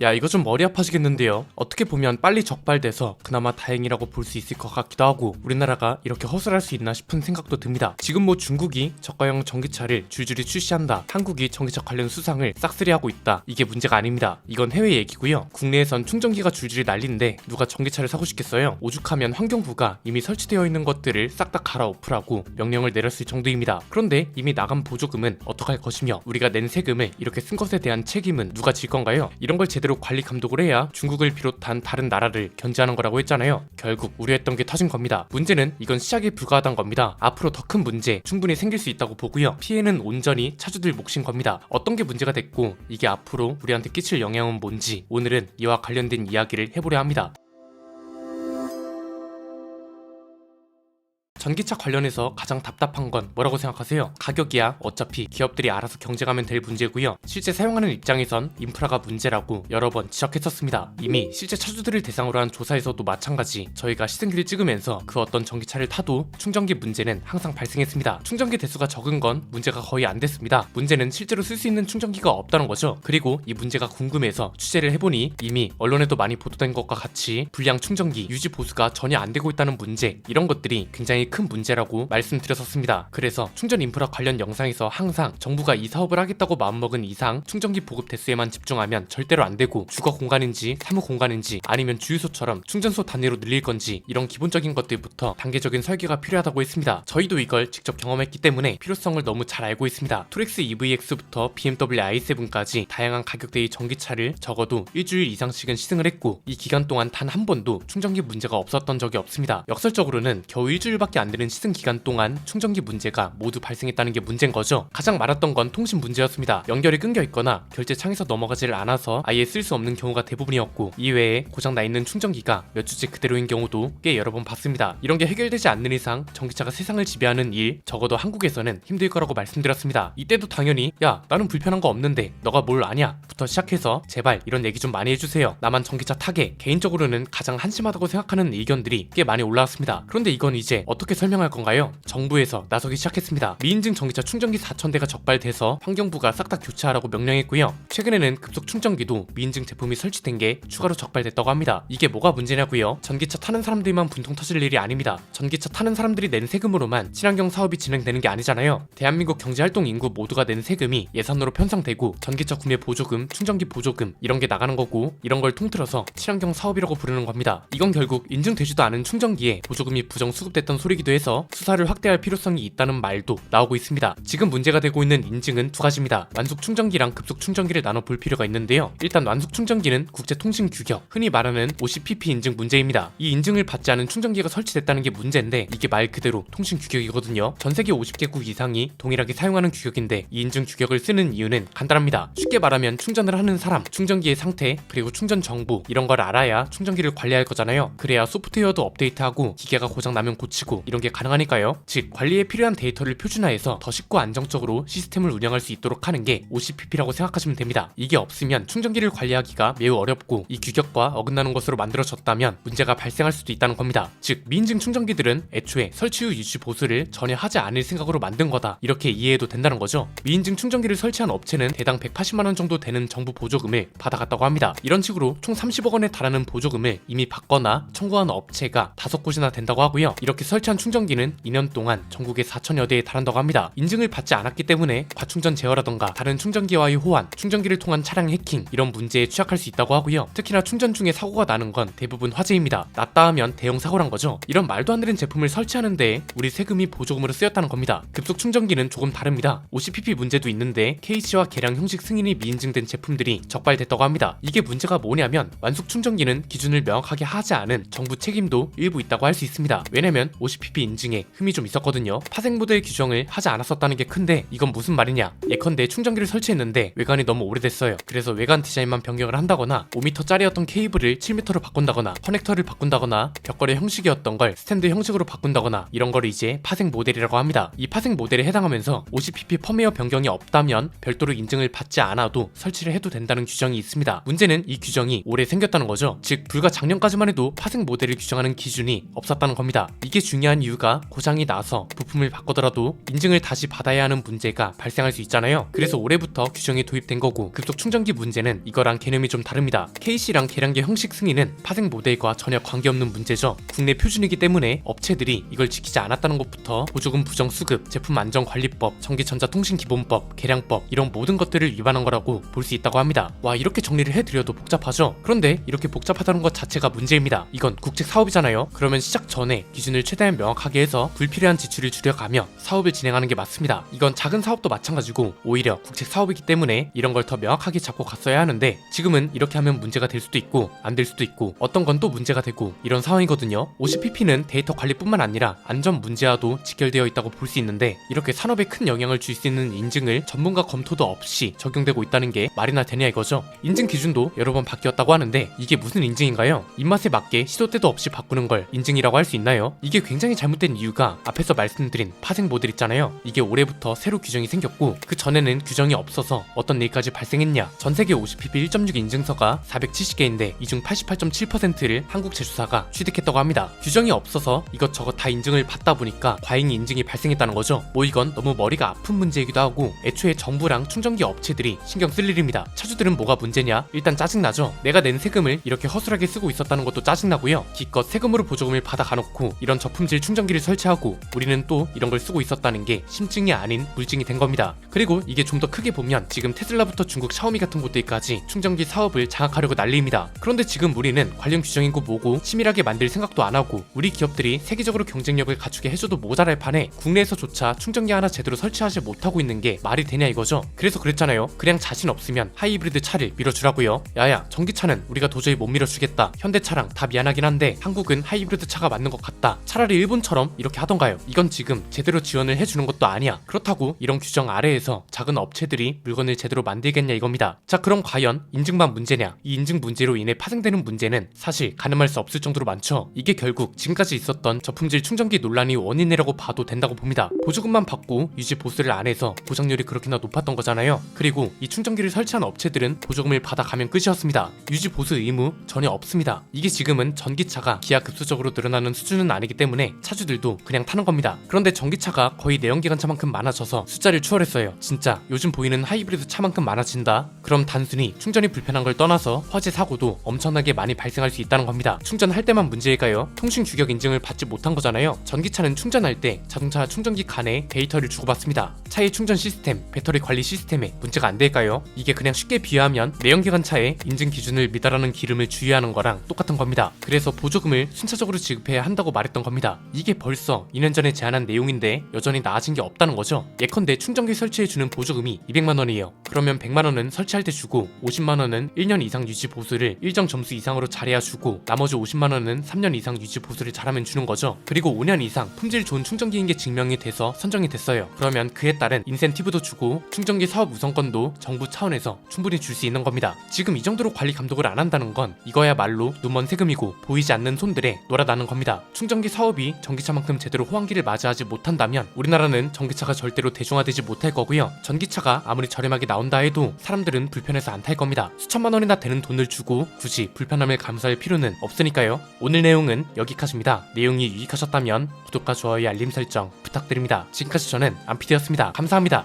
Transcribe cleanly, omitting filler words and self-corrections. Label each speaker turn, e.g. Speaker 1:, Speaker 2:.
Speaker 1: 야, 이거 좀 머리 아파지겠는데요. 어떻게 보면 빨리 적발돼서 그나마 다행이라고 볼 수 있을 것 같기도 하고, 우리나라가 이렇게 허술할 수 있나 싶은 생각도 듭니다. 지금 뭐 중국이 저가형 전기차를 줄줄이 출시한다, 한국이 전기차 관련 수상을 싹쓸이하고 있다, 이게 문제가 아닙니다. 이건 해외 얘기고요. 국내에선 충전기가 줄줄이 난리인데 누가 전기차를 사고 싶겠어요? 오죽하면 환경부가 이미 설치되어 있는 것들을 싹 다 갈아엎으라고 명령을 내렸을 정도입니다. 그런데 이미 나간 보조금은 어떡할 것이며, 우리가 낸 세금을 이렇게 쓴 것에 대한 책임은 누가 질 건가요? 이런 걸 제대로 관리 감독을 해야 중국을 비롯한 다른 나라를 견제하는 거라고 했잖아요. 결국 우려했던 게 터진 겁니다. 문제는 이건 시작에 불과하단 겁니다. 앞으로 더 큰 문제 충분히 생길 수 있다고 보고요. 피해는 온전히 차주들 몫인 겁니다. 어떤 게 문제가 됐고 이게 앞으로 우리한테 끼칠 영향은 뭔지, 오늘은 이와 관련된 이야기를 해보려 합니다. 전기차 관련해서 가장 답답한 건 뭐라고 생각하세요? 가격이야 어차피 기업들이 알아서 경쟁하면 될 문제고요. 실제 사용하는 입장에선 인프라가 문제라고 여러 번 지적했었습니다. 이미 실제 차주들을 대상으로 한 조사에서도 마찬가지, 저희가 시승기를 찍으면서 그 어떤 전기차를 타도 충전기 문제는 항상 발생했습니다. 충전기 대수가 적은 건 문제가 거의 안 됐습니다. 문제는 실제로 쓸 수 있는 충전기가 없다는 거죠. 그리고 이 문제가 궁금해서 취재를 해보니 이미 언론에도 많이 보도된 것과 같이 불량 충전기 유지 보수가 전혀 안 되고 있다는 문제, 이런 것들이 굉장히 큰 문제라고 말씀드렸었습니다. 그래서 충전 인프라 관련 영상에서 항상 정부가 이 사업을 하겠다고 마음먹은 이상 충전기 보급 대수에만 집중하면 절대로 안 되고, 주거 공간인지 사무 공간인지 아니면 주유소처럼 충전소 단위로 늘릴 건지, 이런 기본적인 것들부터 단계적인 설계가 필요하다고 했습니다. 저희도 이걸 직접 경험했기 때문에 필요성을 너무 잘 알고 있습니다. 투렉스 EVX부터 BMW i7까지 다양한 가격대의 전기차를 적어도 일주일 이상씩은 시승을 했고, 이 기간 동안 단 한 번도 충전기 문제가 없었던 적이 없습니다. 역설적으로는 겨우 일주일밖에 안 되는 시승 기간 동안 충전기 문제가 모두 발생했다는 게 문제인 거죠. 가장 많았던 건 통신 문제였습니다. 연결이 끊겨 있거나 결제 창에서 넘어가지를 않아서 아예 쓸 수 없는 경우가 대부분이었고, 이외에 고장 나 있는 충전기가 몇 주째 그대로인 경우도 꽤 여러 번 봤습니다. 이런 게 해결되지 않는 이상 전기차가 세상을 지배하는 일, 적어도 한국에서는 힘들 거라고 말씀드렸습니다. 이때도 당연히 야, 나는 불편한 거 없는데 너가 뭘 아냐? 부터 시작해서 제발 이런 얘기 좀 많이 해주세요. 나만 전기차 타게. 개인적으로는 가장 한심하다고 생각하는 의견들이 꽤 많이 올라왔습니다. 그런데 이건 이제 어떻게 설명할 건가요? 정부에서 나서기 시작했습니다. 미인증 전기차 충전기 4,000대가 적발돼서 환경부가 싹 다 교체하라고 명령했고요. 최근에는 급속 충전기도 미인증 제품이 설치된 게 추가로 적발됐다고 합니다. 이게 뭐가 문제냐고요? 전기차 타는 사람들만 분통 터질 일이 아닙니다. 전기차 타는 사람들이 낸 세금으로만 친환경 사업이 진행되는 게 아니잖아요. 대한민국 경제활동 인구 모두가 낸 세금이 예산으로 편성되고, 전기차 구매 보조금, 충전기 보조금 이런 게 나가는 거고, 이런 걸 통틀어서 친환경 사업이라고 부르는 겁니다. 이건 결국 인증되지도 않은 충전기에 보조금이 부정 수급됐던 소리기도 해서 수사를 확대할 필요성이 있다는 말도 나오고 있습니다. 지금 문제가 되고 있는 인증은 두 가지입니다. 완숙 충전기랑 급속 충전기를 나눠 볼 필요가 있는데요. 일단 완숙 충전기는 국제통신 규격, 흔히 말하는 OCPP 인증 문제입니다. 이 인증을 받지 않은 충전기가 설치됐다는 게 문제인데, 이게 말 그대로 통신 규격이거든요. 전 세계 50개국 이상이 동일하게 사용하는 규격인데, 이 인증 규격을 쓰는 이유는 간단합니다. 쉽게 말하면 충전을 하는 사람, 충전기의 상태, 그리고 충전 정보, 이런 걸 알아야 충전기를 관리할 거잖아요. 그래야 소프트웨어도 업데이트하고 기계가 고장 나면 고치고 이런 게 가능하니까요. 즉 관리에 필요한 데이터를 표준화해서 더 쉽고 안정적으로 시스템을 운영할 수 있도록 하는 게 OCPP라고 생각하시면 됩니다. 이게 없으면 충전기를 관리하기가 매우 어렵고, 이 규격과 어긋나는 것으로 만들어졌다면 문제가 발생할 수도 있다는 겁니다. 즉 미인증 충전기들은 애초에 설치 후 유지 보수를 전혀 하지 않을 생각으로 만든 거다, 이렇게 이해해도 된다는 거죠. 미인증 충전기를 설치한 업체는 대당 180만원 정도 되는 정부 보조금을 받아갔다고 합니다. 이런 식으로 총 30억 원에 달하는 보조금을 이미 받거나 청구한 업체가 5곳이나 된다고 하고요. 이렇게 설치한 충전기는 2년 동안 전국에 4천여 대에 달한다고 합니다. 인증을 받지 않았기 때문에 과충전 제어라던가 다른 충전기와의 호환, 충전기를 통한 차량 해킹, 이런 문제에 취약할 수 있다고 하고요. 특히나 충전 중에 사고가 나는 건 대부분 화재입니다. 났다 하면 대형 사고란 거죠. 이런 말도 안 되는 제품을 설치하는데 우리 세금이 보조금으로 쓰였다는 겁니다. 급속 충전기는 조금 다릅니다. OCPP 문제도 있는데 KC와 계량 형식 승인이 미인증된 제품들이 적발됐다고 합니다. 이게 문제가 뭐냐면, 완숙 충전기는 기준을 명확하게 하지 않은 정부 책임도 일부 있다고 할 수 있습니다. 왜냐면 OCPP 인증에 흠이 좀 있었거든요. 파생 모델 규정을 하지 않았었다는 게 큰데, 이건 무슨 말이냐? 예컨대 충전기를 설치했는데 외관이 너무 오래됐어요. 그래서 외관 디자인만 변경을 한다거나 5m짜리였던 케이블을 7m로 바꾼다거나 커넥터를 바꾼다거나 벽걸이 형식이었던 걸 스탠드 형식으로 바꾼다거나, 이런 걸 이제 파생 모델이라고 합니다. 이 파생 모델에 해당하면서 OCPP 펌웨어 변경이 없다면 별도로 인증을 받지 않아도 설치를 해도 된다는 규정이 있습니다. 문제는 이 규정이 올해 생겼다는 거죠. 즉 불과 작년까지만 해도 파생 모델을 규정하는 기준이 없었다는 겁니다. 이게 중요한 중요한 이유가 고장이 나서 부품을 바꾸더라도 인증을 다시 받아야 하는 문제가 발생할 수 있잖아요. 그래서 올해부터 규정이 도입된 거고, 급속 충전기 문제는 이거랑 개념이 좀 다릅니다. KC랑 계량기 형식 승인은 파생 모델과 전혀 관계없는 문제죠. 국내 표준이기 때문에 업체들이 이걸 지키지 않았다는 것부터 보조금 부정 수급, 제품 안전관리법, 전기전자통신기본법, 계량법 이런 모든 것들을 위반한 거라고 볼 수 있다고 합니다. 와, 이렇게 정리를 해드려도 복잡하죠? 그런데 이렇게 복잡하다는 것 자체가 문제입니다. 이건 국책 사업이잖아요. 그러면 시작 전에 기준을 최대한 명확하게 해서 불필요한 지출을 줄여가며 사업을 진행하는 게 맞습니다. 이건 작은 사업도 마찬가지고 오히려 국책 사업이기 때문에 이런 걸 더 명확하게 잡고 갔어야 하는데, 지금은 이렇게 하면 문제가 될 수도 있고 안 될 수도 있고 어떤 건 또 문제가 되고 이런 상황이거든요. 50pp는 데이터 관리뿐만 아니라 안전 문제와도 직결되어 있다고 볼 수 있는데, 이렇게 산업에 큰 영향을 줄 수 있는 인증을 전문가 검토도 없이 적용되고 있다는 게 말이나 되냐 이거죠. 인증 기준도 여러 번 바뀌었다고 하는데 이게 무슨 인증인가요? 입맛에 맞게 시도 때도 없이 바꾸는 걸 인증이라고 할 수 있나요? 이게 굉장히 잘못된 이유가 앞에서 말씀드린 파생 모델 있잖아요. 이게 올해부터 새로 규정이 생겼고, 그 전에는 규정이 없어서 어떤 일까지 발생했냐. 전세계 50pp 1.6 인증서가 470개인데 이 중 88.7%를 한국 제조사가 취득했다고 합니다. 규정이 없어서 이것저것 다 인증을 받다 보니까 과잉 인증이 발생했다는 거죠. 뭐 이건 너무 머리가 아픈 문제이기도 하고, 애초에 정부랑 충전기 업체들이 신경 쓸 일입니다. 차주들은 뭐가 문제냐? 일단 짜증나죠. 내가 낸 세금을 이렇게 허술하게 쓰고 있었다는 것도 짜증나고요. 기껏 세금으로 보조금을 받아가놓고 이런 저품질 충전기를 설치하고 우리는 또 이런 걸 쓰고 있었다는 게 심증이 아닌 물증이 된 겁니다. 그리고 이게 좀 더 크게 보면 지금 테슬라부터 중국 샤오미 같은 곳들까지 충전기 사업을 장악하려고 난리입니다. 그런데 지금 우리는 관련 규정이고 뭐고 치밀하게 만들 생각도 안 하고, 우리 기업들이 세계적으로 경쟁력을 갖추게 해줘도 모자랄 판에 국내에서조차 충전기 하나 제대로 설치하지 못하고 있는 게 말이 되냐 이거죠. 그래서 그랬잖아요. 그냥 자신 없으면 하이브리드 차를 밀어주라고요. 야야, 전기차는 우리가 도저히 못 밀어주겠다. 현대차랑 다 미안하긴 한데 한국은 하이브리드 차가 맞는 것 같다. 차라리 일본처럼 이렇게 하던가요. 이건 지금 제대로 지원을 해주는 것도 아니야. 그렇다고 이런 규정 아래에서 작은 업체들이 물건을 제대로 만들겠냐 이겁니다. 자, 그럼 과연 인증만 문제냐? 이 인증 문제로 인해 파생되는 문제는 사실 가늠할 수 없을 정도로 많죠. 이게 결국 지금까지 있었던 저품질 충전기 논란이 원인이라고 봐도 된다고 봅니다. 보조금만 받고 유지 보수를 안 해서 보장률이 그렇게나 높았던 거잖아요. 그리고 이 충전기를 설치한 업체들은 보조금을 받아가면 끝이었습니다. 유지 보수 의무 전혀 없습니다. 이게 지금은 전기차가 기하급수적으로 늘어나는 수준은 아니기 때문에 차주들도 그냥 타는 겁니다. 그런데 전기차가 거의 내연기관차만큼 많아져서 숫자를 추월했어요. 진짜 요즘 보이는 하이브리드 차만큼 많아진다? 그럼 단순히 충전이 불편한 걸 떠나서 화재 사고도 엄청나게 많이 발생할 수 있다는 겁니다. 충전할 때만 문제일까요? 통신 규격 인증을 받지 못한 거잖아요. 전기차는 충전할 때 자동차 충전기 간에 데이터를 주고받습니다. 차의 충전 시스템, 배터리 관리 시스템에 문제가 안 될까요? 이게 그냥 쉽게 비유하면 내연기관차의 인증 기준을 미달하는 기름을 주의하는 거랑 똑같은 겁니다. 그래서 보조금을 순차적으로 지급해야 한다고 말했던 겁니다. 이게 벌써 2년 전에 제안한 내용인데 여전히 나아진 게 없다는 거죠. 예컨대 충전기 설치해주는 보조금이 200만 원이에요. 그러면 100만 원은 설치할 때 주고 50만 원은 1년 이상 유지 보수를 일정 점수 이상으로 잘해야 주고, 나머지 50만 원은 3년 이상 유지 보수를 잘하면 주는 거죠. 그리고 5년 이상 품질 좋은 충전기인 게 증명이 돼서 선정이 됐어요. 그러면 그에 따른 인센티브도 주고 충전기 사업 우선권도 정부 차원에서 충분히 줄 수 있는 겁니다. 지금 이 정도로 관리 감독을 안 한다는 건 이거야말로 눈먼 세금이고 보이지 않는 손들에 놀아나는 겁니다. 충전기 사업이 전기차만큼 제대로 호황기를 맞이하지 못한다면 우리나라는 전기차가 절대로 대중화되지 못할 거고요. 전기차가 아무리 저렴하게 나온다 해도 사람들은 불편해서 안 탈 겁니다. 수천만 원이나 되는 돈을 주고 굳이 불편함을 감수할 필요는 없으니까요. 오늘 내용은 여기까지입니다. 내용이 유익하셨다면 구독과 좋아요, 알림 설정 부탁드립니다. 지금까지 저는 안피디였습니다. 감사합니다.